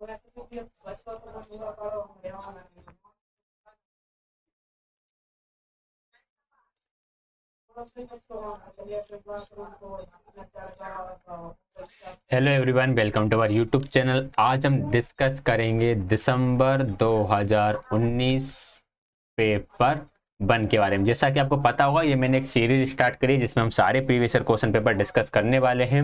Hello everyone, welcome to our YouTube channel. आज हम discuss करेंगे दिसंबर 2019 पेपर 1 के बारे में। जैसा कि आपको पता होगा, ये मैंने एक सीरीज स्टार्ट करी जिसमें हम सारे previous year question paper discuss करने वाले हैं।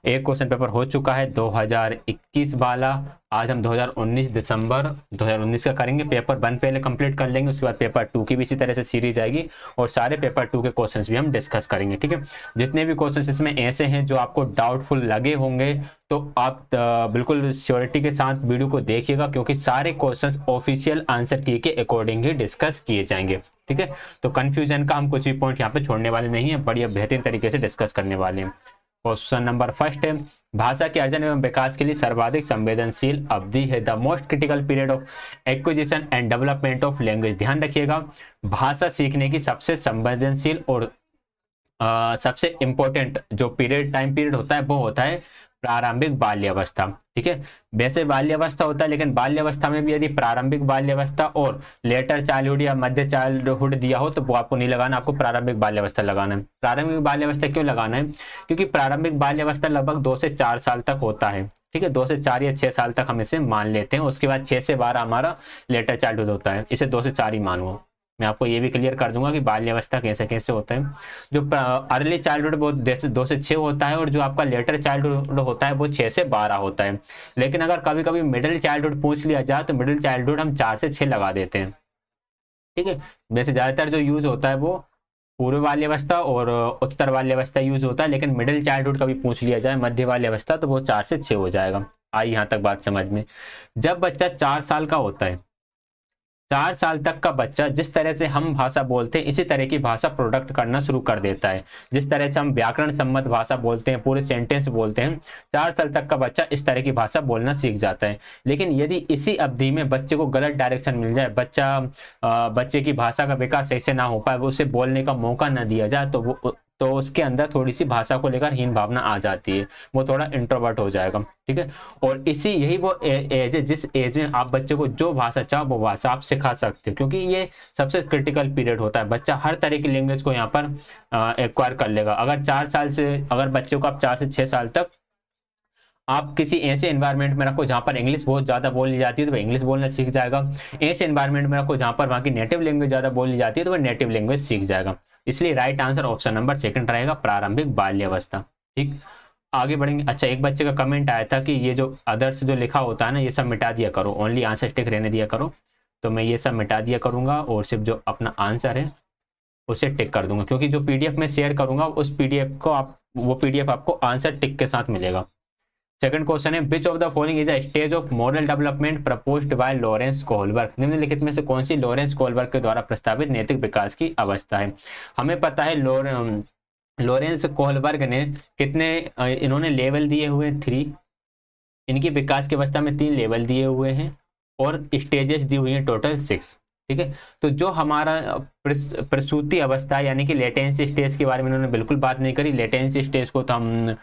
एक क्वेश्चन पेपर हो चुका है 2021 वाला। आज हम 2019 दिसंबर 2019 का करेंगे। पेपर 1 पहले कंप्लीट कर लेंगे, उसके बाद पेपर 2 की भी इसी तरह से सीरीज आएगी और सारे पेपर 2 के क्वेश्चंस भी हम डिस्कस करेंगे। ठीक है, जितने भी क्वेश्चंस इसमें ऐसे हैं जो आपको डाउटफुल लगे होंगे तो आप बिल्कुल श्योरिटी के साथ वीडियो को देखिएगा, क्योंकि सारे क्वेश्चंस ऑफिशियल आंसर की के अकॉर्डिंग ही डिस्कस किए जाएंगे। ठीक है, तो कंफ्यूजन का हम कुछ भी पॉइंट यहाँ पे छोड़ने वाले नहीं है, बढ़िया बेहतरीन तरीके से डिस्कस करने वाले हैं। क्वेश्चन नंबर फर्स्ट है, भाषा के अर्जन एवं विकास के लिए सर्वाधिक संवेदनशील अवधि है the most critical period of acquisition and development of language. ध्यान रखिएगा, भाषा सीखने की सबसे संवेदनशील और सबसे इंपॉर्टेंट जो टाइम पीरियड होता है वो होता है प्रारंभिक बाल्यावस्था। ठीक है, वैसे बाल्यावस्था होता है, लेकिन बाल्यावस्था में भी यदि प्रारंभिक बाल्यावस्था और लेटर चाइल्डहुड या मध्य चाइल्डहुड दिया हो तो वो आपको नहीं लगाना, आपको प्रारंभिक बाल्यावस्था लगाना है। प्रारंभिक बाल्यावस्था क्यों लगाना है? क्योंकि प्रारंभिक बाल्यावस्था लगभग 2 से 4 साल तक होता है। ठीक है, 2 से 4 या 6 साल तक हम इसे मान लेते हैं। उसके बाद 6 से 12 हमारा लेटर चाइल्डहुड होता है, इसे 2 से 4 ही मानो। मैं आपको ये भी क्लियर कर दूंगा कि बाल्यावस्था कैसे कैसे होता है। जो अर्ली चाइल्डहुड वो 2 से 6 होता है और जो आपका लेटर चाइल्डहुड होता है वो 6 से 12 होता है। लेकिन अगर कभी कभी मिडिल चाइल्डहुड पूछ लिया जाए तो मिडिल चाइल्डहुड हम 4 से 6 लगा देते हैं। ठीक है, वैसे ज्यादातर जो यूज होता है वो पूर्व बाल्यावस्था और उत्तर बाल्यावस्था यूज होता है, लेकिन मिडिल चाइल्डहुड कभी पूछ लिया जाए मध्य बाल्यावस्था तो वो 4 से 6 हो जाएगा। आई यहाँ तक बात समझ में? जब बच्चा 4 साल का होता है, 4 साल तक का बच्चा जिस तरह से हम भाषा बोलते हैं इसी तरह की भाषा प्रोडक्ट करना शुरू कर देता है। जिस तरह से हम व्याकरण सम्मत भाषा बोलते हैं, पूरे सेंटेंस बोलते हैं, 4 साल तक का बच्चा इस तरह की भाषा बोलना सीख जाता है। लेकिन यदि इसी अवधि में बच्चे को गलत डायरेक्शन मिल जाए, बच्चे की भाषा का विकास सही से ना हो पाए, वो उसे बोलने का मौका ना दिया जाए तो उसके अंदर थोड़ी सी भाषा को लेकर हीन भावना आ जाती है, वो थोड़ा इंट्रोवर्ट हो जाएगा। ठीक है, और यही वो एज है जिस एज में आप बच्चे को जो भाषा चाहो वो भाषा आप सिखा सकते हो, क्योंकि ये सबसे क्रिटिकल पीरियड होता है। बच्चा हर तरह की लैंग्वेज को यहाँ पर एक्वायर कर लेगा। अगर बच्चे को आप 4 से 6 साल तक आप किसी ऐसे एनवायरनमेंट में रखो जहां पर इंग्लिश बहुत ज्यादा बोली जाती है तो वह इंग्लिश बोलना सीख जाएगा। ऐसे एनवायरनमेंट में रखो जहां पर वहां की नेटिव लैंग्वेज ज्यादा बोली जाती है तो वह नेटिव लैंग्वेज सीख जाएगा। इसलिए राइट आंसर ऑप्शन नंबर 2 रहेगा, प्रारंभिक बाल्यावस्था। ठीक, आगे बढ़ेंगे। अच्छा, एक बच्चे का कमेंट आया था कि ये जो अदर्स जो लिखा होता है ना, ये सब मिटा दिया करो, ओनली आंसर टिक रहने दिया करो। तो मैं ये सब मिटा दिया करूंगा और सिर्फ जो अपना आंसर है उसे टिक कर दूंगा, क्योंकि जो पीडीएफ में शेयर करूंगा उस पीडीएफ को वो पीडीएफ आपको आंसर टिक के साथ मिलेगा। सेकंड क्वेश्चन है, which of the following is a stage of moral development proposed by Lawrence Kohlberg. निम्नलिखित में से कौन सी लॉरेंस कोहलबर्ग के द्वारा प्रस्तावित नैतिक विकास की अवस्था है? हमें पता है लॉरेंस कोहलबर्ग ने इन्होंने लेवल दिए हुए हैं 3। इनकी विकास की अवस्था में 3 लेवल दिए हुए हैं और स्टेजेस दी हुई हैं टोटल 6। ठीक है, तो जो हमारा प्रसूति अवस्था यानी कि लेटेंसी स्टेज के बारे में इन्होंने बिल्कुल बात नहीं करी। लेटेंसी स्टेज को तो हम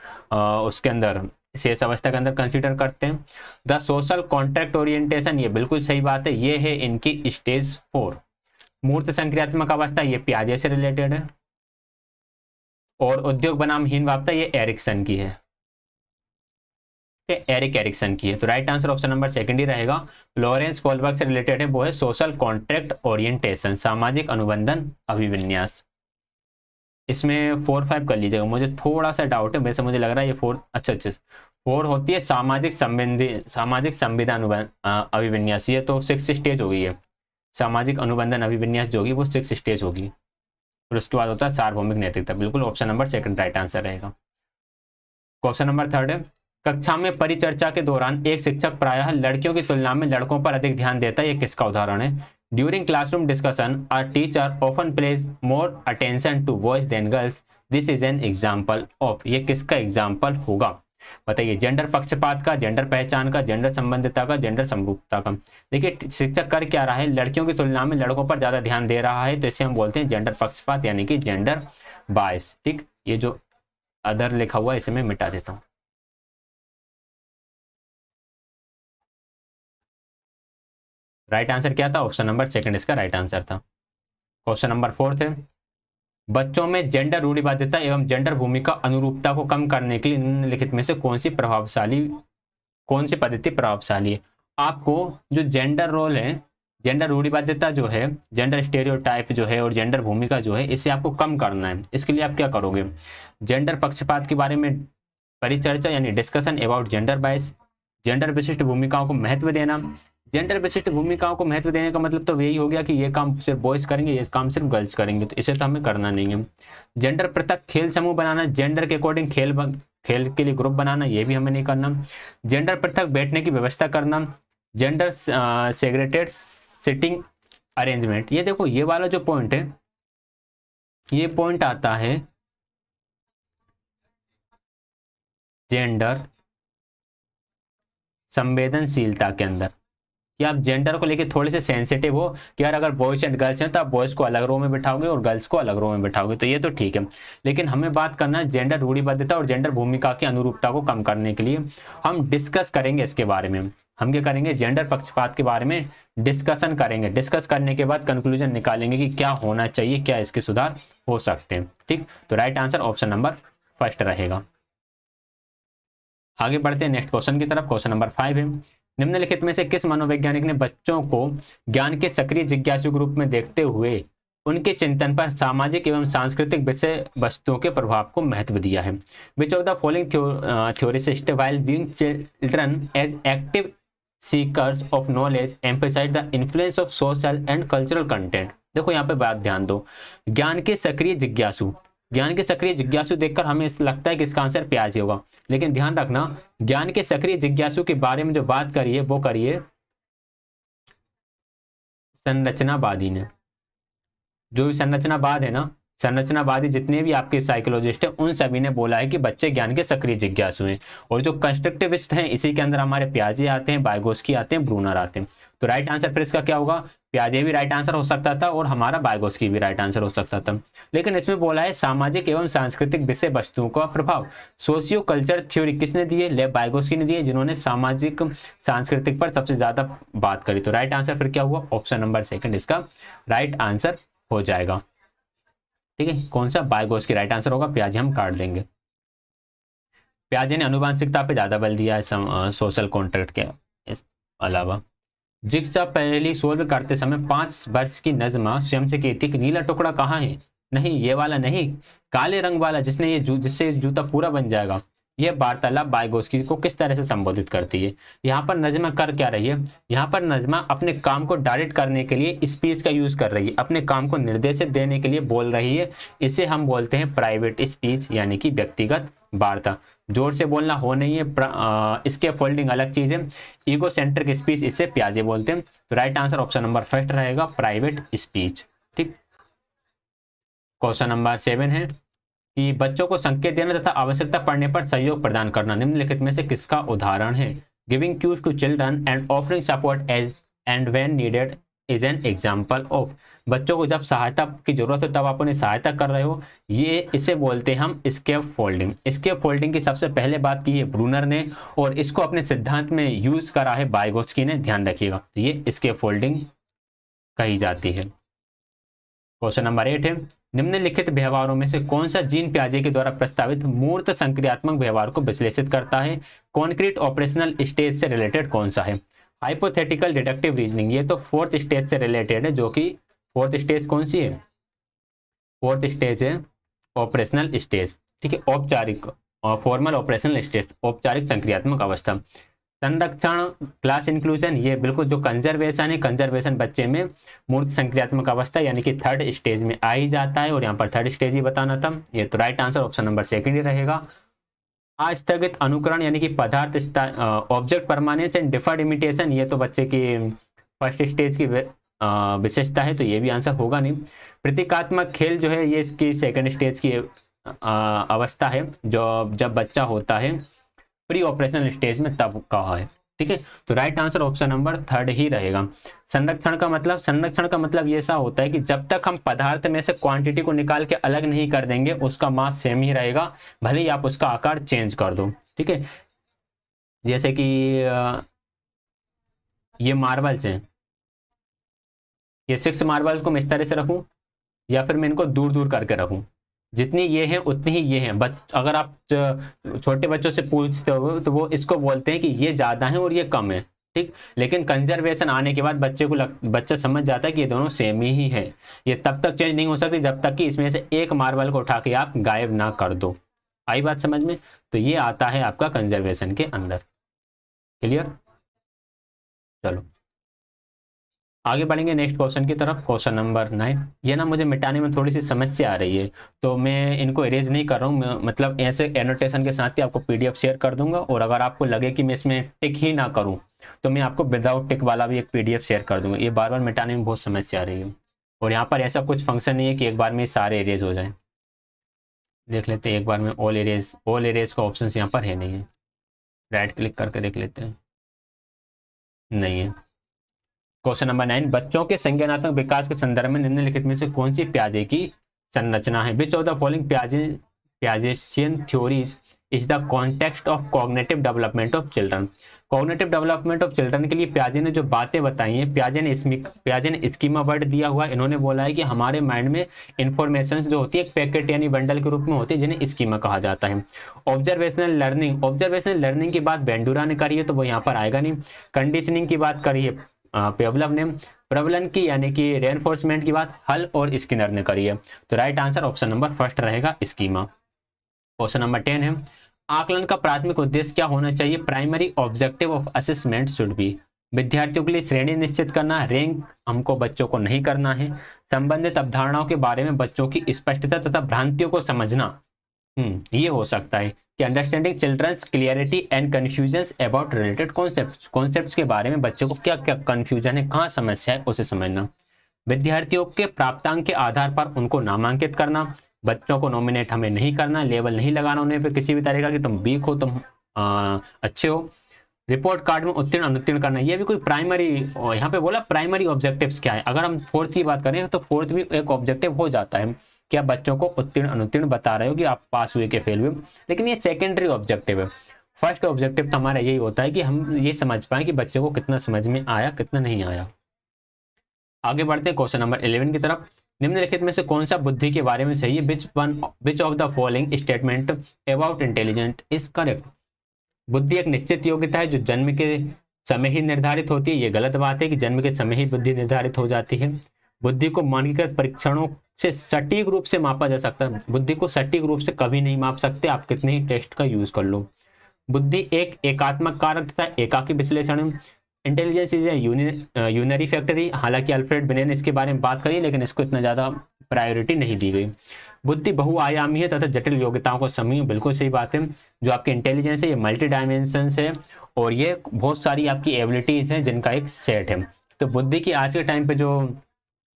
उसके अंदर शेष अवस्था के अंदर कंसीडर करते हैं। द सोशल कॉन्ट्रैक्ट ओरिएंटेशन, ये बिल्कुल सही बात है, ये है इनकी स्टेज 4। मूर्त संक्रियात्मक अवस्था ये पियाजे से रिलेटेड है और उद्योग बनाम हीन भावता ये एरिक्सन की है। एरिक एरिक्सन की है। तो राइट आंसर ऑप्शन नंबर 2 ही रहेगा। लॉरेंस कोहलबर्ग से रिलेटेड है वो है सोशल कॉन्ट्रैक्ट ओरिएंटेशन, सामाजिक अनुबंधन अभिविन्यास। इसमें 4-5 कर लीजिएगा, मुझे थोड़ा सा डाउट है, वैसे मुझे लग रहा है ये 4। अच्छा 4 होती है सामाजिक संविदा अभिविन्यास, ये तो 6 स्टेज हो गई है। सामाजिक अनुबंधन अभिविन्यास जो होगी वो 6 स्टेज होगी। फिर उसके बाद होता है सार्वभौमिक नैतिकता। बिल्कुल ऑप्शन नंबर 2 राइट आंसर रहेगा। क्वेश्चन नंबर 3 है, कक्षा में परिचर्चा के दौरान एक शिक्षक प्रायः लड़कियों की तुलना में लड़कों पर अधिक ध्यान देता है, ये किसका उदाहरण है? During classroom discussion a teacher often plays more attention to boys than girls, this is an example of. ये किसका एग्जाम्पल होगा? बताइए, जेंडर पक्षपात का, जेंडर पहचान का, जेंडर संबंधितता का, जेंडर समरूपता का। देखिए शिक्षक कर क्या रहा है, लड़कियों की तुलना में लड़कों पर ज्यादा ध्यान दे रहा है, तो इसे हम बोलते हैं जेंडर पक्षपात यानी कि जेंडर बायस। ठीक, ये जो अदर लिखा हुआ है इसे मैं मिटा देता हूं। राइट आंसर क्या था? ऑप्शन नंबर सेकंड इसका राइट आंसर था। क्वेश्चन नंबर 4 है, बच्चों में जेंडर रूढ़िवादिता एवं जेंडर भूमिका अनुरूपता को कम करने के लिए निम्नलिखित में से कौन सी पद्धति प्रभावशाली है? आपको जो जेंडर रोल है, जेंडर रूढ़िवादिता जो है, जेंडर स्टेरियोटाइप जो है और जेंडर भूमिका जो है, इसे आपको कम करना है। इसके लिए आप क्या करोगे? जेंडर पक्षपात के बारे में परिचर्चा यानी discussion about gender bias, gender विशिष्ट भूमिकाओं को महत्व देना। जेंडर विशिष्ट भूमिकाओं को महत्व देने का मतलब तो यही हो गया कि ये काम सिर्फ बॉयज करेंगे, ये काम सिर्फ गर्ल्स करेंगे, तो इसे तो हमें करना नहीं है। जेंडर पृथक खेल समूह बनाना, जेंडर के अकॉर्डिंग खेल के लिए ग्रुप बनाना, ये भी हमें नहीं करना। जेंडर पृथक बैठने की व्यवस्था करना, जेंडर सेग्रेटेड सिटिंग अरेंजमेंट। ये देखो, ये वाला जो पॉइंट है, ये पॉइंट आता है जेंडर संवेदनशीलता के अंदर, कि आप जेंडर को लेके थोड़े से सेंसिटिव हो कि यार अगर बॉयज एंड गर्ल्स हैं तो आप बॉयज को अलग रो में बिठाओगे और गर्ल्स को अलग रो में बिठाओगे, तो ये तो ठीक है। लेकिन हमें बात करना है जेंडर रूढ़िबद्धता और जेंडर भूमिका की अनुरूपता को कम करने के लिए हम डिस्कस करेंगे इसके बारे में। हम क्या करेंगे? जेंडर पक्षपात के बारे में डिस्कशन करेंगे। डिस्कस करने के बाद कंक्लूजन निकालेंगे कि क्या होना चाहिए, क्या इसके सुधार हो सकते हैं। ठीक, तो right answer option number first रहेगा। आगे बढ़ते हैं नेक्स्ट क्वेश्चन की तरफ। क्वेश्चन नंबर 5 है, निम्नलिखित में से किस मनोवैज्ञानिक ने बच्चों को ज्ञान के सक्रिय जिज्ञासु के रूप में देखते हुए उनके चिंतन पर सामाजिक एवं सांस्कृतिक विषय वस्तुओं के प्रभाव को महत्व दिया है? Which of the following theorist while being children as active seekers of knowledge emphasise the influence of social and cultural content? देखो यहाँ पे बात ध्यान दो, ज्ञान के सक्रिय जिज्ञासु, ज्ञान के सक्रिय जिज्ञासु देखकर हमें लगता है कि इसका आंसर प्याज ही होगा, लेकिन ध्यान रखना ज्ञान के सक्रिय जिज्ञासु के बारे में जो बात करिए वो करिए संरचनावादी ने। जो भी संरचनावाद है ना, संरचनावादी जितने भी आपके साइकोलॉजिस्ट हैं उन सभी ने बोला है कि बच्चे ज्ञान के सक्रिय जिज्ञासु हैं। और जो कंस्ट्रक्टिविस्ट हैं इसी के अंदर हमारे प्याजे आते हैं, वाइगोस्की आते हैं, ब्रूनर आते हैं। तो राइट आंसर फिर इसका क्या होगा? प्याजे भी राइट आंसर हो सकता था और हमारा वाइगोस्की भी राइट आंसर हो सकता था। लेकिन इसमें बोला है सामाजिक एवं सांस्कृतिक विषय वस्तुओं का प्रभाव। सोशियो कल्चर थ्योरी किसने दी है? लेव वाइगोस्की ने दी है, जिन्होंने सामाजिक सांस्कृतिक पर सबसे ज्यादा बात करी। तो राइट आंसर फिर क्या हुआ? ऑप्शन नंबर सेकंड इसका राइट आंसर हो जाएगा। ठीक है, कौन सा? वाइगोस्की राइट आंसर होगा, प्याजे हम काट देंगे। प्याजे ने अनुवांशिकता पे ज्यादा बल दिया है सोशल कॉन्ट्रैक्ट के अलावा। जिग्सा पहली सोल्व करते समय 5 वर्ष की नजमा स्वयं से कहती कि नीला टुकड़ा कहाँ है? नहीं, ये वाला नहीं, काले रंग वाला जिसने ये जिससे जूता पूरा बन जाएगा। यह वार्तालाप वाइगोस्की को किस तरह से संबोधित करती है? यहाँ पर नजमा कर क्या रही है? यहाँ पर नजमा अपने काम को डायरेक्ट करने के लिए स्पीच का यूज कर रही है, अपने काम को निर्देशित देने के लिए बोल रही है। इसे हम बोलते हैं प्राइवेट स्पीच यानी कि व्यक्तिगत वार्ता। जोर से बोलना हो नहीं है, इसके फोल्डिंग अलग चीज है। ईगो सेंट्रिक स्पीच इसे प्याजे बोलते हैं। तो right answer option number first रहेगा, प्राइवेट स्पीच। ठीक, क्वेश्चन नंबर 7 है कि बच्चों को संकेत देना तथा आवश्यकता पड़ने पर सहयोग प्रदान करना निम्नलिखित में से किसका उदाहरण है? Giving cues to children and offering support as and when needed is an example of. बच्चों को जब सहायता की जरूरत है तब आप उन्हें सहायता कर रहे हो, ये इसे बोलते हैं हम स्केप फोल्डिंग। स्केप फोल्डिंग की सबसे पहले बात की है ब्रूनर ने और इसको अपने सिद्धांत में यूज करा है वाइगोस्की ने, ध्यान रखिएगा। तो ये स्केप फोल्डिंग कही जाती है। क्वेश्चन नंबर 8 है, निम्नलिखित व्यवहारों में से कौन सा जीन प्याजे के द्वारा प्रस्तावित मूर्त संक्रियात्मक व्यवहार को विश्लेषित करता है? कॉन्क्रीट ऑपरेशनल स्टेज से रिलेटेड कौन सा है? हाइपोथेटिकल डिडक्टिव रीजनिंग, ये तो 4th स्टेज से रिलेटेड है, जो कि 4th स्टेज कौन सी है? 4th स्टेज है ऑपरेशनल स्टेज। ठीक है, औपचारिक फॉर्मल ऑपरेशनल स्टेज, औपचारिक संक्रियात्मक अवस्था। संरक्षण क्लास इंक्लूजन, ये बिल्कुल जो कंजर्वेशन है, कंजर्वेशन बच्चे में मूर्त संक्रियात्मक अवस्था यानी कि 3rd स्टेज में आ ही जाता है और यहाँ पर 3rd स्टेज ही बताना था। ये तो right answer option number second ही रहेगा। अस्थगित अनुकरण यानी कि पदार्थ object permanence and deferred imitation, ये तो बच्चे की 1st स्टेज की विशेषता है, तो ये भी आंसर होगा नहीं। प्रतीकात्मक खेल जो है ये इसकी 2nd स्टेज की अवस्था है, जो जब बच्चा होता है प्री ऑपरेशनल स्टेज में तब कहा है। ठीक है, तो right answer option number 3rd ही रहेगा। संरक्षण का मतलब ये ऐसा होता है कि जब तक हम पदार्थ में से क्वांटिटी को निकाल के अलग नहीं कर देंगे उसका मास सेम ही रहेगा, भले ही आप उसका आकार चेंज कर दो। ठीक है, जैसे कि ये मार्बल्स हैं, ये 6 मार्बल को मैं इस तरह से रखूं या फिर मैं इनको दूर दूर करके रखूं? जितनी ये हैं उतनी ही ये हैं। अगर आप छोटे बच्चों से पूछते हो तो वो इसको बोलते हैं कि ये ज़्यादा है और ये कम है, ठीक। लेकिन कंजर्वेशन आने के बाद बच्चा समझ जाता है कि ये दोनों सेम ही है। ये तब तक चेंज नहीं हो सकती जब तक कि इसमें से एक मार्बल को उठा के आप गायब ना कर दो। आई बात समझ में? तो ये आता है आपका कंजर्वेशन के अंदर। क्लियर? चलो आगे बढ़ेंगे नेक्स्ट क्वेश्चन की तरफ। Question number 9। ये ना मुझे मिटाने में थोड़ी सी समस्या आ रही है, तो मैं इनको इरेज नहीं कर रहा हूँ, मतलब ऐसे एनोटेशन के साथ ही आपको पीडीएफ शेयर कर दूंगा। और अगर आपको लगे कि मैं इसमें टिक ही ना करूँ तो मैं आपको विदाउट टिक वाला भी एक पीडीएफ शेयर कर दूंगा। ये बार बार मिटाने में बहुत समस्या आ रही है। और यहाँ पर ऐसा कुछ फंक्शन नहीं है कि एक बार में सारे इरेज हो जाए। देख लेते हैं एक बार में ऑल इरेज का ऑप्शन यहाँ पर है नहीं है। राइट क्लिक करके देख लेते हैं, नहीं है। Question number 9। बच्चों के संज्ञानात्मक विकास के संदर्भ में निम्नलिखित में से कौन सी पियाजे की संरचना है? Which of the following Piagetian theories is the context of cognitive development of children? Cognitive development of children के लिए पियाजे ने जो बातें बताई हैं, पियाजे ने स्कीमा वर्ड दिया हुआ। इन्होंने बोला है कि हमारे माइंड में इंफॉर्मेशन जो होती है एक पैकेट यानी बंडल के रूप में होती है, जिन्हें स्कीमा कहा जाता है। ऑब्जर्वेशनल लर्निंग की बात बेंडूरा ने करी है, तो वो यहाँ पर आएगा नहीं। कंडीशनिंग की बात करी है पेवलव ने। प्रबलन की यानी कि रेनफोर्समेंट की बात हल और स्किनर ने करी है। तो right answer option number first रहेगा, स्कीमा। क्वेश्चन नंबर 10 है। आकलन का प्राथमिक उद्देश्य क्या होना चाहिए? Primary objective of assessment should be. विद्यार्थियों के लिए श्रेणी निश्चित करना, रैंक हमको बच्चों को नहीं करना है। संबंधित अवधारणाओं के बारे में बच्चों की स्पष्टता तथा भ्रांतियों को समझना, ये हो सकता है कि understanding childrens clarity and confusions about related concepts के बारे में बच्चों को क्या क्या कंफ्यूजन है, कहाँ समस्या है, उसे समझना। विद्यार्थियों के प्राप्तांक के आधार पर उनको नामांकित करना। बच्चों को नॉमिनेट हमें नहीं करना, लेवल नहीं लगाना उन्हें पे किसी भी तरह का कि तुम वीक हो, तुम अच्छे हो। रिपोर्ट कार्ड में उत्तीर्ण अनुत्तीर्ण करना, ये भी कोई प्राइमरी, यहाँ पे बोला प्राइमरी ऑब्जेक्टिव्स क्या है। अगर हम फोर्थ की बात करें तो फोर्थ भी एक ऑब्जेक्टिव हो जाता है कि आप बच्चों को उत्तीर्ण अनुत्तीर्ण बता रहे हो कि आप पास हुए कि फेल हुए, लेकिन ये सेकेंडरी ऑब्जेक्टिव है। फर्स्ट ऑब्जेक्टिव तो हमारा यही होता है कि हम ये समझ पाए कि बच्चे को कितना समझ में आया, कितना नहीं आया। आगे बढ़ते हैं क्वेश्चन नंबर 11 की तरफ। निम्नलिखित में से कौन सा बुद्धि के बारे में सही है? Which of the following statement about intelligent is correct? बुद्धि एक निश्चित योग्यता है जो जन्म के समय ही निर्धारित होती है। ये गलत बात है कि जन्म के समय ही बुद्धि निर्धारित हो जाती है। बुद्धि को मानकीकृत परीक्षणों से सटीक रूप से मापा जा सकता है। बुद्धि को सटीक रूप से कभी नहीं माप सकते, आप कितने ही टेस्ट का यूज कर लो। बुद्धि एक एकात्मक कारक तथा एकाकी विश्लेषण। Intelligence is unary factory. हालांकि अल्फ्रेड बिने ने इसके बारे में बात करी, लेकिन इसको इतना ज्यादा प्रायोरिटी नहीं दी गई। बुद्धि बहुआयामी है तथा जटिल योग्यताओं को समूह, बिल्कुल सही बात है। जो आपकी इंटेलिजेंस है ये मल्टी डायमेंशन है और ये बहुत सारी आपकी एबिलिटीज हैं जिनका एक सेट है। तो बुद्धि की आज के टाइम पे जो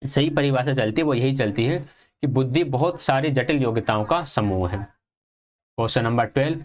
सही परिभाषा चलती है वो यही चलती है कि बुद्धि बहुत सारी जटिल योग्यताओं का समूह है। Question number 12।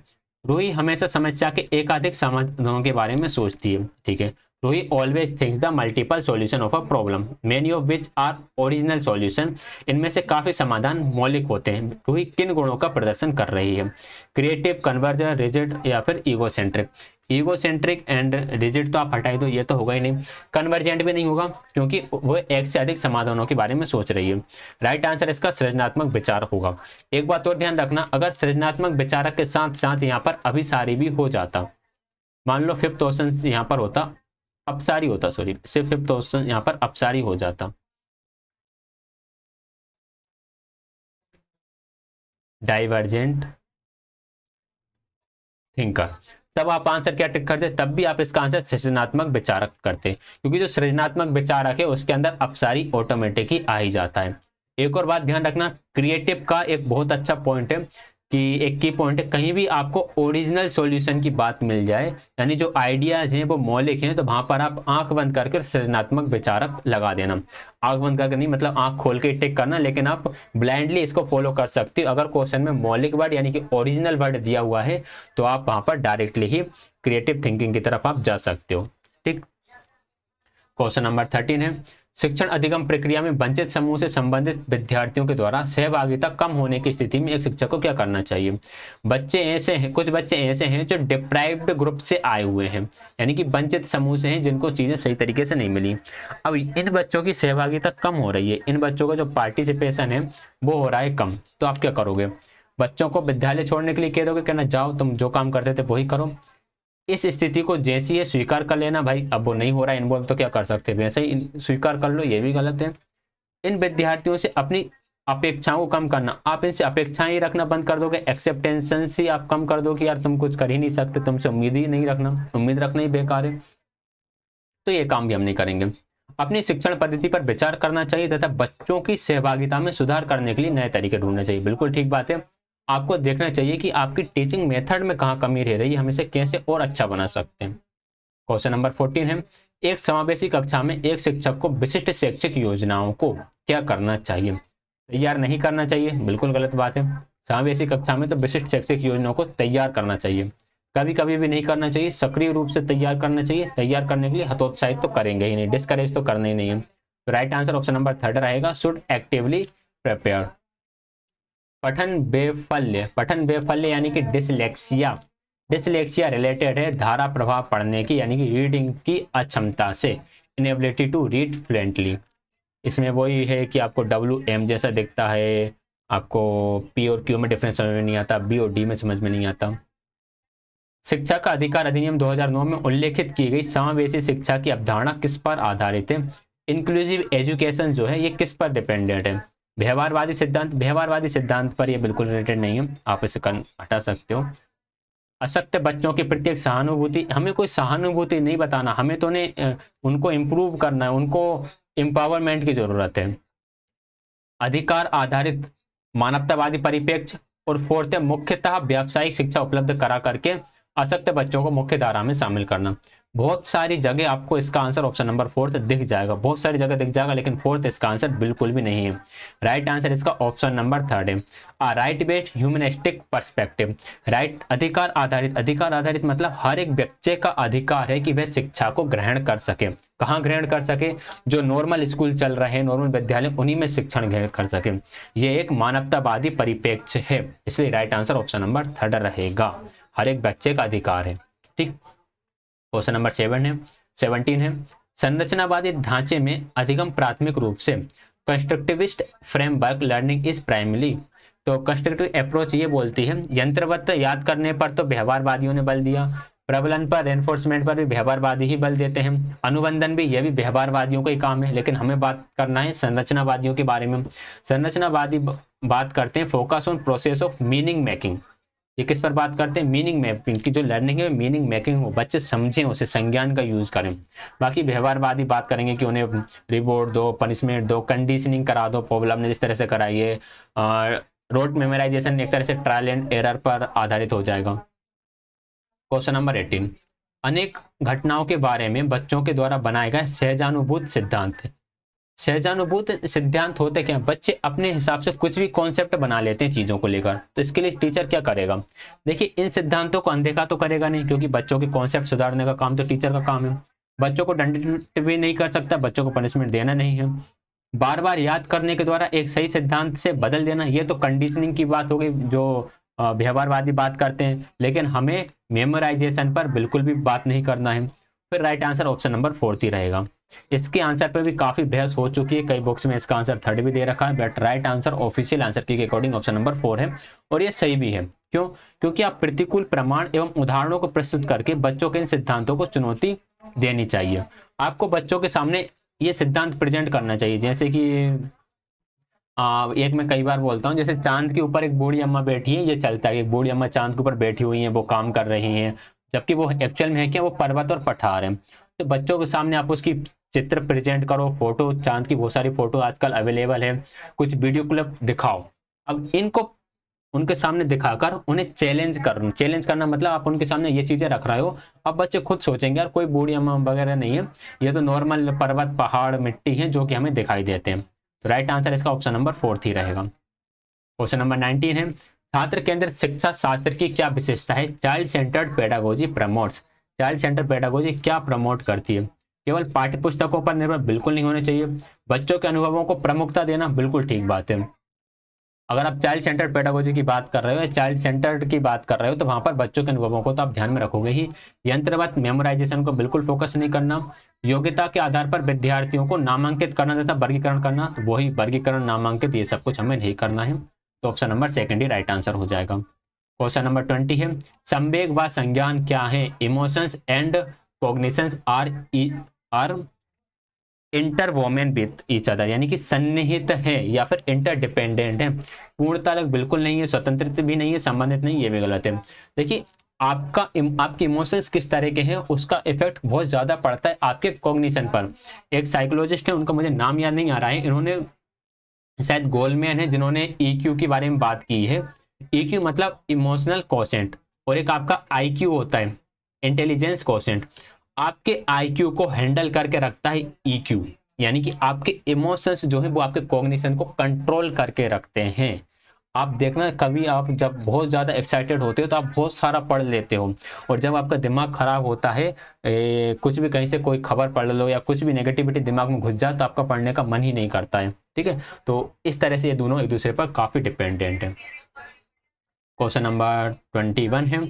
रूही हमेशा समस्या के एकाधिक समाधानों के बारे में सोचती है, ठीक है। Ruhi always thinks the multiple solution of a problem, many of which are original solution. इनमें से काफी समाधान मौलिक होते हैं। रूही किन गुणों का प्रदर्शन कर रही है? क्रिएटिव, कन्वर्जर, रिजिड या फिर ईगोसेंट्रिक? ईगोसेंट्रिक एंड रिजिड तो आप हटाई दो, ये तो होगा ही नहीं। कन्वर्जेंट भी नहीं होगा क्योंकि वो एक से अधिक समाधानों के बारे में सोच रही है। राइट आंसर इसका सृजनात्मक विचार होगा। एक बात और ध्यान रखना, अगर सृजनात्मक विचारक के साथ साथ यहाँ पर अभिसारी भी हो जाता, मान लो फिफ्थ ऑप्शन यहाँ पर होता, अपसारी होता, सॉरी सिर्फ फिफ्थ ऑप्शन यहाँ पर अपसारी हो जाता, डाइवर्जेंट थिंकर, तब आप आंसर क्या टिक करते? तब भी आप इसका आंसर सृजनात्मक विचारक करते, क्योंकि जो सृजनात्मक विचारक है उसके अंदर अपसारी ऑटोमेटिक ही आ ही जाता है। एक और बात ध्यान रखना, क्रिएटिव का एक बहुत अच्छा पॉइंट है कि एक की पॉइंट है, कहीं भी आपको ओरिजिनल सॉल्यूशन की बात मिल जाए, यानी जो आइडियाज हैं वो मौलिक हैं, तो वहां पर आप आंख बंद करके सृजनात्मक विचारक लगा देना। आंख बंद करके नहीं, मतलब आंख खोल के टिक करना, लेकिन आप ब्लाइंडली इसको फॉलो कर सकते हो। अगर क्वेश्चन में मौलिक वर्ड यानी कि ओरिजिनल वर्ड दिया हुआ है तो आप वहां पर डायरेक्टली ही क्रिएटिव थिंकिंग की तरफ आप जा सकते हो, ठीक। क्वेश्चन नंबर 13 है। शिक्षण अधिगम प्रक्रिया में वंचित समूह से संबंधित विद्यार्थियों के द्वारा सहभागिता कम होने की स्थिति में एक शिक्षक को क्या करना चाहिए। बच्चे ऐसे हैं, कुछ बच्चे ऐसे हैं जो डिप्राइव्ड ग्रुप से आए हुए हैं, यानी कि वंचित समूह से हैं, जिनको चीजें सही तरीके से नहीं मिली। अब इन बच्चों की सहभागिता कम हो रही है, इन बच्चों का जो पार्टिसिपेशन है वो हो रहा है कम, तो आप क्या करोगे, बच्चों को विद्यालय छोड़ने के लिए कह दोगे, कहना जाओ तुम जो काम करते थे वही करो। इस स्थिति को जैसी है स्वीकार कर लेना भाई, अब वो नहीं हो रहा है इन्वॉल्व तो क्या कर सकते हैं, वैसे ही स्वीकार कर लो, ये भी गलत है। इन विद्यार्थियों से अपनी अपेक्षाओं को कम करना, आप इनसे अपेक्षाएं ही रखना बंद कर दोगे, एक्सेप्टेंस ही आप कम कर दो कि यार तुम कुछ कर ही नहीं सकते, तुमसे उम्मीद ही नहीं रखना, उम्मीद रखना ही बेकार है, तो ये काम भी हम नहीं करेंगे। अपनी शिक्षण पद्धति पर विचार करना चाहिए तथा बच्चों की सहभागिता में सुधार करने के लिए नए तरीके ढूंढने चाहिए। बिल्कुल ठीक बात है, आपको देखना चाहिए कि आपकी टीचिंग मेथड में कहाँ कमी रह रही है, हम इसे कैसे और अच्छा बना सकते हैं। क्वेश्चन नंबर 14 है, एक समावेशी कक्षा में एक शिक्षक को विशिष्ट शैक्षिक योजनाओं को क्या करना चाहिए। तैयार नहीं करना चाहिए, बिल्कुल गलत बात है। समावेशी कक्षा में तो विशिष्ट शैक्षिक योजनाओं को तैयार करना चाहिए, कभी कभी भी नहीं करना चाहिए, सक्रिय रूप से तैयार करना चाहिए। तैयार करने के लिए हतोत्साहित तो करेंगे ही नहीं, डिस्करेज तो करना ही नहीं है। तो राइट आंसर ऑप्शन नंबर 3 रहेगा, शुड एक्टिवली प्रिपेयर। पठन वैफल्य यानी कि डिसलेक्सिया, डिसलेक्सिया रिलेटेड है धारा प्रभाव पढ़ने की, यानी कि रीडिंग की अक्षमता से, इनएबिलिटी टू रीड फ्लुएंटली। इसमें वही है कि आपको WM जैसा दिखता है, आपको P और Q में डिफरेंस समझ में नहीं आता, B और D में समझ में नहीं आता। शिक्षा का अधिकार अधिनियम 2009 में उल्लेखित की गई समावेशी शिक्षा की अवधारणा किस पर आधारित है। इंक्लूसिव एजुकेशन जो है ये किस पर डिपेंडेंट है। व्यवहारवादी सिद्धांत, व्यवहारवादी सिद्धांत पर ये बिल्कुल रिलेटेड नहीं है, आप इसे हटा सकते हो। अशक्त बच्चों के प्रति एक सहानुभूति, हमें कोई सहानुभूति नहीं बताना, हमें तो उन्हें उनको इम्प्रूव करना है, उनको एम्पावरमेंट की जरूरत है। अधिकार आधारित मानवतावादी परिप्रेक्ष्य, और फोर्थ है मुख्यतः व्यावसायिक शिक्षा उपलब्ध करा करके अशक्त बच्चों को मुख्य धारा में शामिल करना। बहुत सारी जगह आपको इसका आंसर ऑप्शन नंबर 4 दिख जाएगा, बहुत सारी जगह दिख जाएगा, लेकिन 4 इसका आंसर बिल्कुल भी नहीं है। राइट आंसर इसका ऑप्शन नंबर 3 है, right based humanistic perspective. Right अधिकार आधारित मतलब हर एक बच्चे का अधिकार है कि वह शिक्षा को ग्रहण कर सके। कहाँ ग्रहण कर सके, जो नॉर्मल स्कूल चल रहे हैं, नॉर्मल विद्यालय, उन्हीं में शिक्षण ग्रहण कर सके। ये एक मानवतावादी परिप्रेक्ष्य है, इसलिए राइट आंसर ऑप्शन नंबर 3 रहेगा, हर एक बच्चे का अधिकार है। ठीक, क्वेश्चन नंबर 17 है, संरचनावादी ढांचे में अधिगम प्राथमिक रूप से constructivist framework learning is primary. तो कंस्ट्रक्टिव अप्रोच ये बोलती है, यंत्रवत याद करने पर तो व्यवहारवादियों ने बल दिया, प्रबलन पर, रेनफोर्समेंट पर भी व्यवहारवादी ही बल देते हैं, अनुबंधन भी, ये भी व्यवहारवादियों का ही काम है, लेकिन हमें बात करना है संरचनावादियों के बारे में। संरचनावादी बात करते हैं focus on process of meaning making. ये किस पर बात करते हैं, मीनिंग मैपिंग की, जो लर्निंग है मीनिंग मेकिंग हो, बच्चे समझें उसे, संज्ञान का यूज करें। बाकी व्यवहारवादी बात करेंगे कि उन्हें रिवॉर्ड दो, पनिशमेंट दो, कंडीशनिंग करा दो, प्रॉब्लम ने जिस तरह से कराई है, रोट मेमोराइजेशन एक तरह से ट्रायल एंड एरर पर आधारित हो जाएगा। क्वेश्चन नंबर 18, अनेक घटनाओं के बारे में बच्चों के द्वारा बनाए गए सहजानुभूत सिद्धांत। सहजानुभूत सिद्धांत होते क्या, बच्चे अपने हिसाब से कुछ भी कॉन्सेप्ट बना लेते हैं चीजों को लेकर, तो इसके लिए टीचर क्या करेगा। देखिए इन सिद्धांतों को अनदेखा तो करेगा नहीं, क्योंकि बच्चों के कॉन्सेप्ट सुधारने का काम तो टीचर का काम है। बच्चों को दंडित भी नहीं कर सकता, बच्चों को पनिशमेंट देना नहीं है। बार बार याद करने के द्वारा एक सही सिद्धांत से बदल देना, ये तो कंडीशनिंग की बात हो गई, जो व्यवहारवादी बात करते हैं, लेकिन हमें मेमोराइजेशन पर बिल्कुल भी बात नहीं करना है। फिर राइट आंसर ऑप्शन नंबर 4 ही रहेगा। इसके आंसर पर भी काफी बहस हो चुकी है, कई बुक्स में इसका आंसर 3 भी दे रखा है, but right answer official answer के अकॉर्डिंग ऑप्शन नंबर 4 है, और ये सही भी है। क्यों, क्योंकि आप प्रतिकूल प्रमाण एवं उदाहरणों को प्रस्तुत करके बच्चों के इन सिद्धांतों को चुनौती देनी चाहिए। आपको बच्चों के सामने ये सिद्धांत प्रेजेंट करना चाहिए, जैसे कि एक मैं कई बार बोलता हूँ, जैसे चांद के ऊपर एक बूढ़ी अम्मा बैठी है, ये चलता है, एक बूढ़ी अम्मा चांद के ऊपर बैठी हुई है, वो काम कर रही हैं, जबकि वो एक्चुअल में है क्या, वो पर्वत और पठार है। तो बच्चों के सामने आप उसकी चित्र प्रेजेंट करो, फोटो, चांद की बहुत सारी फोटो आजकल अवेलेबल है, कुछ वीडियो क्लिप दिखाओ। अब इनको उनके सामने दिखाकर उन्हें चैलेंज करना मतलब आप उनके सामने ये चीजें रख रहे हो। अब बच्चे खुद सोचेंगे यार कोई बूढ़ी अम्मा वगैरह नहीं है, ये तो नॉर्मल पर्वत, पहाड़, मिट्टी है जो कि हमें दिखाई देते हैं। तो राइट आंसर इसका ऑप्शन नंबर 4 ही रहेगा। क्वेश्चन नंबर 19 है, छात्र केंद्रित शिक्षा शास्त्र की क्या विशेषता है। Child centred pedagogy promotes. Child centred pedagogy क्या प्रमोट करती है, केवल पाठ्य पुस्तकों पर निर्भर बिल्कुल नहीं होने चाहिए। बच्चों के अनुभवों को प्रमुखता देना बिल्कुल ठीक बात है। अगर आप चाइल्ड सेंटर्ड पेडागोजी की बात कर रहे हो या चाइल्ड सेंटर्ड की बात कर रहे हो तो वहां पर बच्चों के अनुभवों को तो आप ध्यान में रखोगे ही। यंत्रवत मेमोराइजेशन को बिल्कुल फोकस नहीं करना। योग्यता के आधार पर विद्यार्थियों को नामांकित करना तथा वर्गीकरण करना, तो वही वर्गीकरण नामांकित ये सब कुछ हमें नहीं करना है। तो ऑप्शन नंबर सेकंड ही राइट आंसर हो जाएगा। क्वेश्चन नंबर 20 है, संवेग व संज्ञान क्या है? Emotions and cognitions are interwoven with each other, यानी कि सन्निहित है या फिर इंटरडिपेंडेंट है। पूर्णता अलग बिल्कुल नहीं है, स्वतंत्र भी नहीं है, संबंधित नहीं, ये भी गलत है। देखिए आपके इमोशंस किस तरह के हैं उसका इफेक्ट बहुत ज्यादा पड़ता है आपके कॉग्निशन पर। एक साइकोलॉजिस्ट है, उनका मुझे नाम याद नहीं आ रहा है, इन्होंने शायद गोलमैन है जिन्होंने ईक्यू के बारे में बात की है। ईक्यू मतलब इमोशनल कोशेंट, और एक आपका आईक्यू होता है इंटेलिजेंस कोशेंट। आपके आईक्यू को हैंडल करके रखता है ईक्यू, यानी कि आपके इमोशंस जो है वो आपके कॉग्निशन को कंट्रोल करके रखते हैं। आप देखना कभी आप जब बहुत ज्यादा एक्साइटेड होते हो तो आप बहुत सारा पढ़ लेते हो, और जब आपका दिमाग खराब होता है, कुछ भी कहीं से कोई खबर पढ़ लो या कुछ भी नेगेटिविटी दिमाग में घुस जाए तो आपका पढ़ने का मन ही नहीं करता है। ठीक है, तो इस तरह से ये दोनों एक दूसरे पर काफी डिपेंडेंट है। क्वेश्चन नंबर 21 है,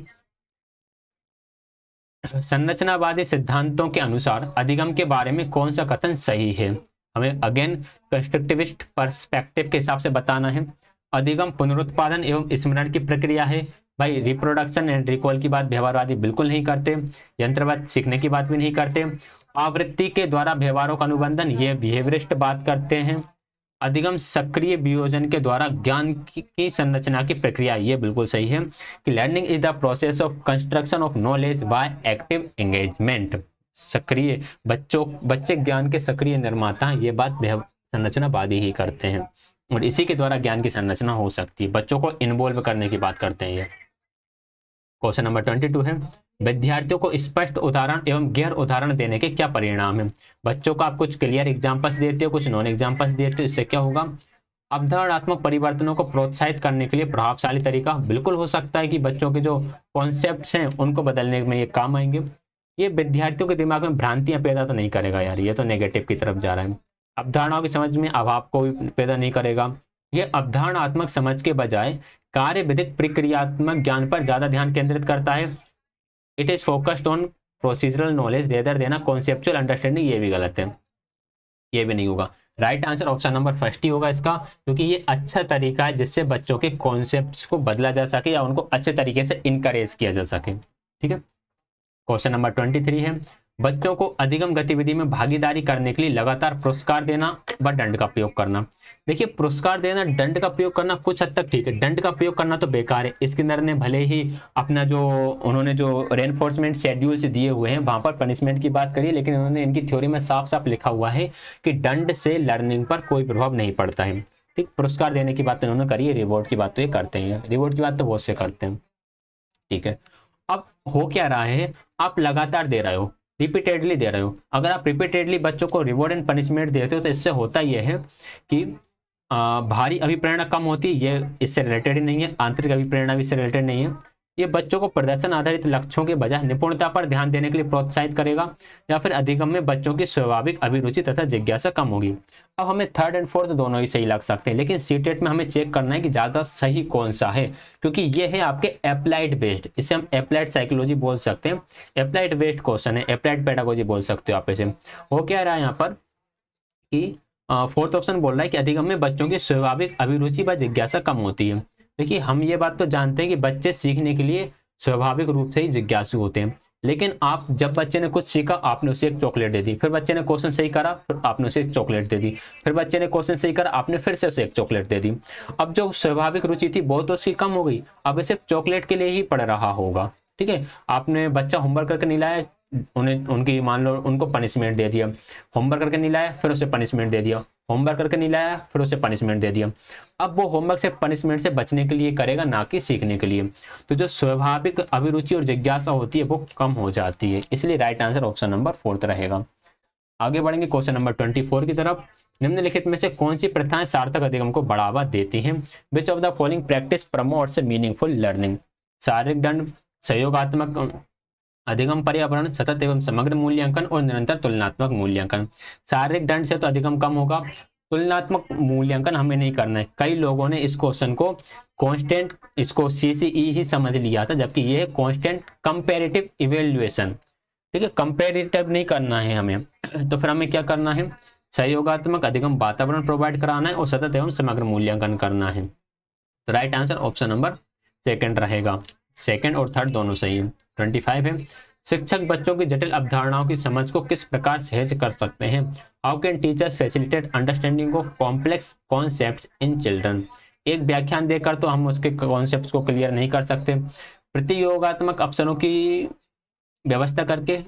संरचनावादी सिद्धांतों के अनुसार अधिगम के बारे में कौन सा कथन सही है? हमें अगेन कंस्ट्रक्टिविस्ट पर्सपेक्टिव के हिसाब से बताना है। अधिगम पुनरुत्पादन एवं स्मरण की प्रक्रिया है। भाई रिप्रोडक्शन एंड रिकॉल की बात व्यवहारवादी बिल्कुल नहीं करते। यंत्रवाद सीखने की बात भी नहीं करते। आवृत्ति के द्वारा व्यवहारों का अनुबंधन, ये बिहेवियरिस्ट बात करते हैं। अधिगम सक्रिय वियोजन के द्वारा ज्ञान की संरचना की प्रक्रिया, ये बिल्कुल सही है कि learning is the process of construction of knowledge by active engagement. सक्रिय बच्चे ज्ञान के सक्रिय निर्माता हैं, ये बात संरचनावादी ही करते हैं, और इसी के द्वारा ज्ञान की संरचना हो सकती है। बच्चों को इन्वॉल्व करने की बात करते हैं ये। क्वेश्चन नंबर 22 है, विद्यार्थियों को स्पष्ट उदाहरण एवं गैर उदाहरण देने के क्या परिणाम है? बच्चों को आप कुछ क्लियर एग्जांपल्स देते हो, कुछ नॉन एग्जांपल्स देते हो, इससे क्या होगा? अवधारणात्मक परिवर्तनों को प्रोत्साहित करने के लिए प्रभावशाली तरीका बिल्कुल हो सकता है कि बच्चों के जो कॉन्सेप्ट्स हैं उनको बदलने में ये काम आएंगे। ये विद्यार्थियों के दिमाग में भ्रांतियां पैदा तो नहीं करेगा यार, ये तो नेगेटिव की तरफ जा रहा है। अवधारणाओं की समझ में अभाव को भी पैदा नहीं करेगा। ये अवधारणात्मक समझ के बजाय कार्य विधिक प्रक्रियात्मक ज्ञान पर ज्यादा ध्यान केंद्रित करता है। It is focused on procedural knowledge rather than conceptual understanding, ये भी गलत है, ये भी नहीं होगा। Right answer option number first ही होगा इसका, क्योंकि ये अच्छा तरीका है जिससे बच्चों के कॉन्सेप्ट्स को बदला जा सके या उनको अच्छे तरीके से इनकरेज किया जा सके। ठीक है, क्वेश्चन नंबर 23 है, बच्चों को अधिगम गतिविधि में भागीदारी करने के लिए लगातार पुरस्कार देना व दंड का प्रयोग करना। देखिए पुरस्कार देना, दंड का प्रयोग करना कुछ हद तक ठीक है, दंड का प्रयोग करना तो बेकार है। स्किनर ने भले ही अपना जो उन्होंने जो रेनफोर्समेंट शेड्यूल्स दिए हुए हैं वहां पर पनिशमेंट की बात करी, लेकिन उन्होंने इनकी थ्योरी में साफ साफ लिखा हुआ है कि दंड से लर्निंग पर कोई प्रभाव नहीं पड़ता है। ठीक, पुरस्कार देने की बात उन्होंने करी है, रिवॉर्ड की बात तो ये करते हैं, रिवॉर्ड की बात तो बहुत से करते हैं। ठीक है, अब हो क्या रहा है, आप लगातार दे रहे हो, रिपीटेडली दे रहे हो। अगर आप रिपीटेडली बच्चों को रिवॉर्ड एंड पनिशमेंट देते हो तो इससे होता यह है कि भारी अभिप्रेरणा कम होती है, ये इससे रिलेटेड ही नहीं है। आंतरिक अभिप्रेरणा भी इससे रिलेटेड नहीं है। ये बच्चों को प्रदर्शन आधारित लक्ष्यों के बजाय निपुणता पर ध्यान देने के लिए प्रोत्साहित करेगा, या फिर अधिगम में बच्चों की स्वाभाविक अभिरुचि तथा जिज्ञासा कम होगी। अब हमें थर्ड एंड फोर्थ दोनों ही सही लग सकते हैं, लेकिन सीटेट में हमें चेक करना है कि ज्यादा सही कौन सा है, क्योंकि ये है आपके अप्लाइड बेस्ड, इसे हम अप्लाइड साइकोलॉजी बोल सकते हैं। अप्लाइड बेस्ड क्वेश्चन है, अप्लाइड पेडागोजी बोल सकते हो आप इसे। हो क्या रहा है यहाँ पर कि फोर्थ ऑप्शन बोल रहा है कि अधिगम में बच्चों की स्वाभाविक अभिरुचि व जिज्ञासा कम होती है। देखिए हम ये बात तो जानते हैं कि बच्चे सीखने के लिए स्वाभाविक रूप से ही जिज्ञासु होते हैं, लेकिन आप जब बच्चे ने कुछ सीखा आपने उसे एक चॉकलेट दे दी, फिर बच्चे ने क्वेश्चन सही करा फिर आपने उसे एक चॉकलेट दे दी, फिर बच्चे ने क्वेश्चन सही करा आपने फिर से उसे एक चॉकलेट दे दी। अब जो स्वाभाविक रुचि थी वो तो उसकी कम हो गई, अब सिर्फ चॉकलेट के लिए ही पढ़ रहा होगा। ठीक है, आपने बच्चा होमवर्क करके नहीं लाया, उनकी मान लो उनको पनिशमेंट दे दिया, होमवर्क करके नहीं लाया फिर उसे पनिशमेंट दे दिया, होमवर्क करके नहीं लाया फिर उसे पनिशमेंट दे दिया। अब वो होमवर्क से पनिशमेंट से बचने के लिए करेगा, ना कि सीखने के लिए। तो जो स्वाभाविक अभिरुचि और जिज्ञासा होती है वो कम हो जाती है, इसलिए right answer option number fourth रहेगा। आगे बढ़ेंगे क्वेश्चन नंबर 24 की तरफ। निम्नलिखित में से कौन सी प्रथाएं सार्थक अधिगम को बढ़ावा देती हैं? विच of the following practice promotes meaningful learning? शारीरिक दंड, सहयोगात्मक अधिगम पर्यावरण, सतत एवं समग्र मूल्यांकन और निरंतर तुलनात्मक मूल्यांकन। शारीरिक दंड से तो अधिगम कम होगा, तुलनात्मक मूल्यांकन हमें नहीं करना है। कई लोगों ने इस क्वेश्चन को कांस्टेंट, इसको सीसीई ही समझ लिया था, जबकि ये कांस्टेंट कंपैरेटिव इवेल्युएशन। ठीक है, कंपैरेटिव नहीं करना है हमें, तो फिर हमें क्या करना है, सहयोगात्मक अधिगम वातावरण प्रोवाइड कराना है और सतत एवं समग्र मूल्यांकन करना है। तो right answer option number second रहेगा। सेकंड और थर्ड दोनों सही है। 25 है, शिक्षक बच्चों की जटिल अवधारणाओं की समझ को किस प्रकार सहज कर सकते हैं। How can teachers facilitate understanding of complex concepts in children. एक व्याख्यान देकर तो हम उसके कॉन्सेप्ट्स को क्लियर नहीं कर सकते, प्रतियोगात्मक अवसरों की व्यवस्था करके,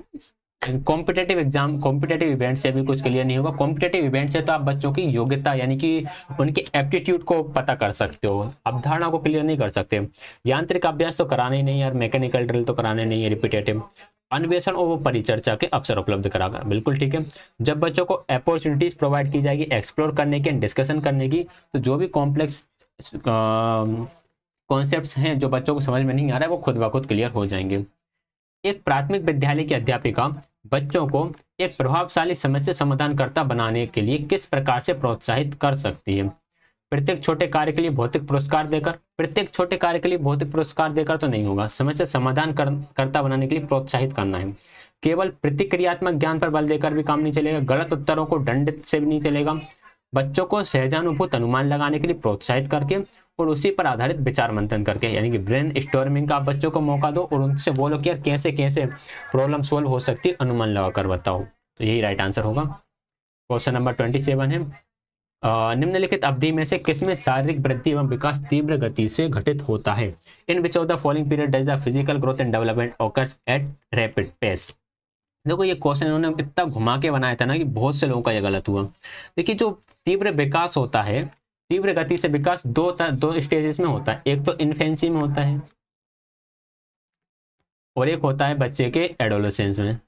कॉम्पिटेटिव एग्जाम, कॉम्पिटेटिव इवेंट से भी कुछ क्लियर नहीं होगा। कॉम्पिटेटिव इवेंट से तो आप बच्चों की योग्यता यानी कि उनकी एप्टीट्यूड को पता कर सकते हो, अवधारणा को क्लियर नहीं कर सकते। यांत्रिक अभ्यास तो कराना ही नहीं यार, मैकेनिकल ड्रिल तो कराने नहीं है, रिपीटेटिव। अन्वेषण और परिचर्चा के अवसर उपलब्ध कराकर, बिल्कुल ठीक है। जब बच्चों को अपॉर्चुनिटीज प्रोवाइड की जाएगी एक्सप्लोर करने की, डिस्कशन करने की, तो जो भी कॉम्प्लेक्स कॉन्सेप्ट्स हैं जो बच्चों को समझ में नहीं आ रहा है, वो खुद ब खुद क्लियर हो जाएंगे। एक प्राथमिक विद्यालय की अध्यापिका बच्चों को एक प्रभावशाली समस्या समाधानकर्ता बनाने के लिए किस प्रकार से प्रोत्साहित कर सकती है। प्रत्येक छोटे कार्य के लिए भौतिक पुरस्कार देकर, प्रत्येक छोटे कार्य के लिए भौतिक पुरस्कार देकर तो नहीं होगा, समस्या समाधान कर्ता बनाने के लिए प्रोत्साहित करना है। केवल प्रतिक्रियात्मक ज्ञान पर बल देकर भी काम नहीं चलेगा, गलत उत्तरों को दंडित से भी नहीं चलेगा। बच्चों को सहजानुभूत अनुमान लगाने के लिए प्रोत्साहित करके और उसी पर आधारित विचार मंथन करके, यानी कि ब्रेन स्टॉर्मिंग का आप बच्चों को मौका दो और उनसे बोलो कि यार कैसे कैसे प्रॉब्लम सोल्व हो सकती है, अनुमान लगाकर बताओ। तो यही राइट आंसर होगा। क्वेश्चन नंबर 27 है, निम्नलिखित अवधि में से किसमें शारीरिक वृद्धि एवं विकास तीव्र गति से घटित होता है। In which of the following period does the physical growth and development occurs at rapid pace. देखो ये क्वेश्चन इन्होंने इतना घुमा के बनाया था ना कि बहुत से लोगों का ये गलत हुआ। देखिए जो तीव्र विकास होता है, तीव्र गति से विकास दो स्टेजेस में होता है, एक तो इन्फेंसी में होता है और एक होता है बच्चे के एडोलेसेंस में।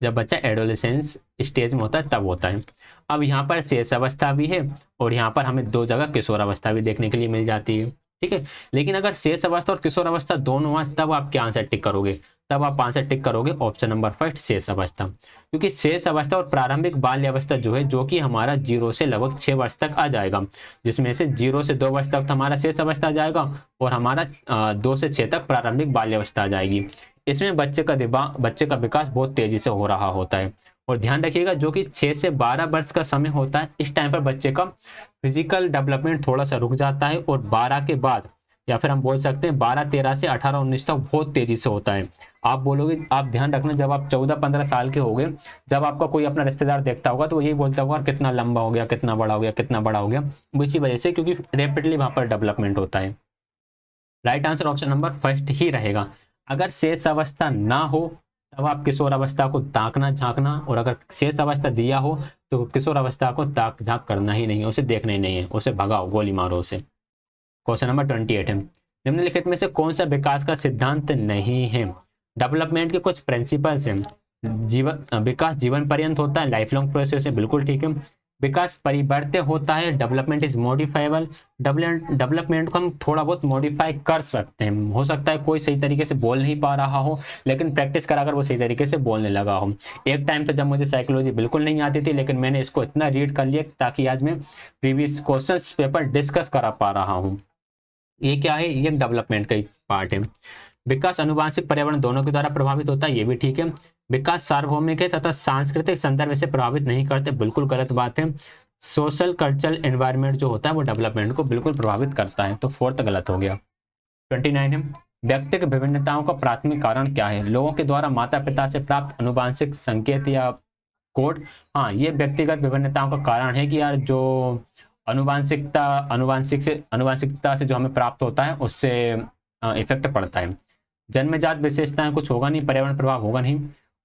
जब बच्चा एडोलेसेंस स्टेज में होता है तब होता है। अब यहाँ पर शेष अवस्था भी है और यहाँ पर हमें दो जगह किशोर अवस्था भी देखने के लिए मिल जाती है, ठीक है। लेकिन अगर शेष अवस्था और किशोर अवस्था दोनों हुआ तब आप क्या आंसर टिक करोगे, तब आप आंसर टिक करोगे ऑप्शन नंबर फर्स्ट शेष अवस्था। क्योंकि शेष अवस्था और प्रारंभिक बाल्य अवस्था जो है, जो कि हमारा 0 से लगभग 6 वर्ष तक आ जाएगा, जिसमें से 0 से 2 वर्ष तक तो हमारा शेष अवस्था आ जाएगा और हमारा 2 से 6 तक प्रारंभिक बाल्य अवस्था आ जाएगी। इसमें बच्चे का विकास बहुत तेजी से हो रहा होता है। और ध्यान रखिएगा जो कि 6 से 12 वर्ष का समय होता है, इस टाइम पर बच्चे का फिजिकल डेवलपमेंट थोड़ा सा रुक जाता है और 12 के बाद, या फिर हम बोल सकते हैं 12-13 से 18-19 तक बहुत तेजी से होता है। आप बोलोगे, आप ध्यान रखना, जब आप 14-15 साल के होगे, जब आपका कोई अपना रिश्तेदार देखता होगा तो वो यही बोलता होगा कितना लंबा हो गया, कितना बड़ा हो गया, कितना बड़ा हो गया। इसी वजह से, क्योंकि रैपिडली वहां पर डेवलपमेंट होता है। Right answer option number first ही रहेगा। अगर शेष अवस्था ना हो तब आप किशोर अवस्था को ताकना झांकना, और अगर शेष अवस्था दिया हो तो किशोर अवस्था को ताक झांक करना ही नहीं है, उसे देखना ही नहीं है, उसे भगाओ, गोली मारो उसे। क्वेश्चन नंबर 28 है, निम्नलिखित में से कौन सा विकास का सिद्धांत नहीं है। डेवलपमेंट के कुछ प्रिंसिपल्स हैं। विकास जीवन पर्यंत होता है, लाइफ लॉन्ग प्रोसेस है, बिल्कुल ठीक है। विकास परिवर्त्य होता है, डेवलपमेंट इज मॉडिफाइबल। डेवलपमेंट को हम थोड़ा बहुत मॉडिफाई कर सकते हैं, हो सकता है कोई सही तरीके से बोल नहीं पा रहा हो, लेकिन प्रैक्टिस कराकर वो सही तरीके से बोलने लगा हो। एक टाइम था जब मुझे साइकोलॉजी बिल्कुल नहीं आती थी, लेकिन मैंने इसको इतना रीड कर लिया ताकि आज मैं प्रीवियस क्वेश्चंस पेपर डिस्कस करा पा रहा हूँ। ये क्या है, ये डेवलपमेंट का पार्ट है। विकास अनुवांशिक पर्यावरण दोनों के द्वारा प्रभावित होता है, ये भी ठीक है। विकास सार्वभौमिक है तथा सांस्कृतिक संदर्भ से प्रभावित नहीं करते, बिल्कुल गलत बात है। सोशल कल्चरल एनवायरनमेंट जो होता है वो डेवलपमेंट को बिल्कुल प्रभावित करता है, तो फोर्थ गलत हो गया। 29 है, व्यक्तिगत विभिन्नताओं का प्राथमिक कारण क्या है। लोगों के द्वारा माता पिता से प्राप्त अनुवांशिक संकेत या कोड। हाँ, ये व्यक्तिगत विभिन्नताओं का कारण है कि यार जो अनुवांशिकता से जो हमें प्राप्त होता है उससे इफेक्ट पड़ता है। जन्मजात विशेषताएं कुछ होगा नहीं, पर्यावरण प्रभाव होगा नहीं।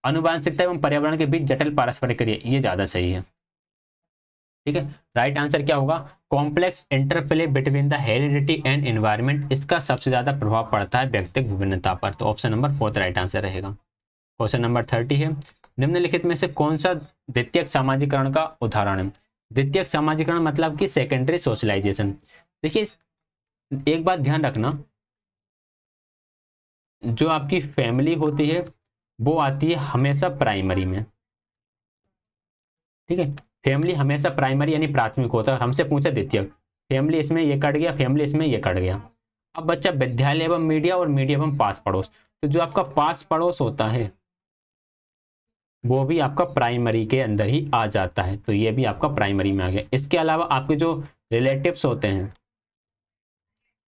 अनुवांशिकता एवं पर्यावरण के बीच जटिल पारस्परिक क्रिया, ये ज्यादा सही है, ठीक है। राइट आंसर क्या होगा, complex interplay between the heredity and environment, इसका सबसे ज्यादा प्रभाव पड़ता है व्यक्तिगत विभिन्नता पर, तो option number fourth right answer रहेगा। क्वेश्चन नंबर 30 है, निम्नलिखित में से कौन सा द्वितीयक सामाजिकरण का उदाहरण है। द्वितीयक सामाजिकरण मतलब कि सेकेंडरी सोशलाइजेशन। देखिए एक बात ध्यान रखना, जो आपकी फैमिली होती है वो आती है हमेशा प्राइमरी में, ठीक है। फैमिली हमेशा प्राइमरी यानी प्राथमिक होता है। हमसे पूछा द्वितीयक, फैमिली इसमें ये कट गया, फैमिली इसमें ये कट गया। अब बच्चा विद्यालय एवं मीडिया और मीडिया एवं पास पड़ोस, तो जो आपका पास पड़ोस होता है वो भी आपका प्राइमरी के अंदर ही आ जाता है, तो ये भी आपका प्राइमरी में आ गया। इसके अलावा आपके जो रिलेटिव्स होते हैं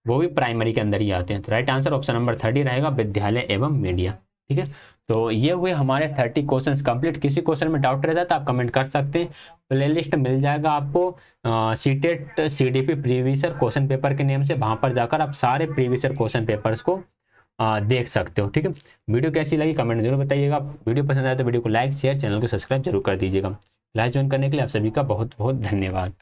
वो भी प्राइमरी के अंदर ही आते हैं। तो राइट आंसर ऑप्शन नंबर 30 रहेगा, विद्यालय एवं मीडिया, ठीक है। तो ये हुए हमारे 30 क्वेश्चंस कंप्लीट। किसी क्वेश्चन में डाउट रहता है तो आप कमेंट कर सकते हैं। प्लेलिस्ट मिल जाएगा आपको CTET CDP previous question paper के नेम से, वहां पर जाकर आप सारे प्रीवियस क्वेश्चन पेपर्स को देख सकते हो, ठीक है। वीडियो कैसी लगी कमेंट जरूर बताइएगा। वीडियो पसंद आए तो वीडियो को लाइक शेयर, चैनल को सब्सक्राइब जरूर कर दीजिएगा। लाइव ज्वाइन करने के लिए आप सभी का बहुत बहुत धन्यवाद।